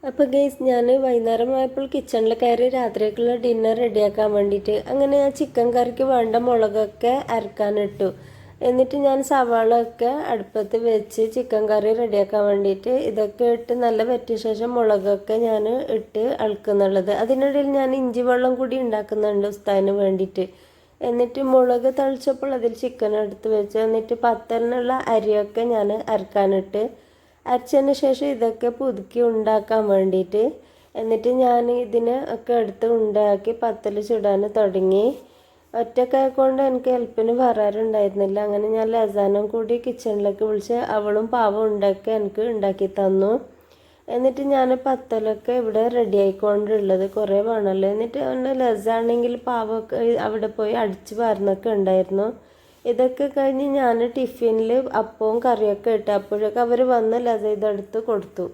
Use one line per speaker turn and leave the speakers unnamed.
അപ്പോൾ ഗൈസ് ഞാൻ വൈകുന്നേരമായപ്പോൾ കിച്ചണിൽ കയറി രാത്രിക്കുള്ള ഡിന്നർ റെഡിയാക്കാൻ വേണ്ടിയിട്ട് അങ്ങനെ ഞാൻ ചിക്കൻ കറിക്ക് വേണ്ട മുളകൊക്കെ അരക്കാനിട്ടു. എന്നിട്ട് ഞാൻ സവാള ഒക്കെ അടുപ്പത്ത് വെച്ച് ചിക്കൻ കറി റെഡിയാക്കാൻ വേണ്ടിയിട്ട് ഇതൊക്കെ ഇട്ട് നല്ല വറ്റിയ ശേഷം മുളകൊക്കെ ഞാൻ ഇട്ട് അളക്കുന്നുള്ളത്. അതിനിടയിൽ ഞാൻ ഇഞ്ചി വെള്ളം കൂടി ഉണ്ടാക്കുന്നുണ്ട് ഉസ്താദിന് വേണ്ടിയിട്ട്. എന്നിട്ട് മുളക് തളിച്ചപ്പോൾ അതിൽ ചിക്കൻ എടുത്ത് വെച്ച് എന്നിട്ട് പത്തലിനുള്ള അരിയൊക്കെ ഞാൻ അരക്കാനിട്ട് അരച്ചതിന് ശേഷം ഇതൊക്കെ പുതുക്കി ഉണ്ടാക്കാൻ വേണ്ടിയിട്ട് എന്നിട്ട് ഞാൻ ഇതിനെ ഒക്കെ എടുത്ത് ഉണ്ടാക്കി പത്തൽ ചുടാൻ തുടങ്ങി. ഒറ്റക്കായതുകൊണ്ട് എനിക്ക് ഹെൽപ്പിന് വരാറുണ്ടായിരുന്നില്ല. അങ്ങനെ ഞാൻ ലസാനം കൂടി കിച്ചണിലേക്ക് വിളിച്ച് അവളും പാവം ഉണ്ടാക്കി തന്നു. എന്നിട്ട് ഞാൻ പത്തലൊക്കെ ഇവിടെ റെഡി ആയിക്കൊണ്ടുള്ളത് കുറേ വേണമല്ലോ. എന്നിട്ട് ലസാണെങ്കിൽ പാവമൊക്കെ അവിടെ പോയി അടിച്ച് പാരുന്നൊക്കെ ഉണ്ടായിരുന്നു. ഇതൊക്കെ കഴിഞ്ഞ് ഞാൻ ടിഫിനിൽ അപ്പവും കറിയൊക്കെ ഇട്ട് അപ്പോഴൊക്കെ അവർ വന്ന് ലത ഇതെടുത്ത് കൊടുത്തു.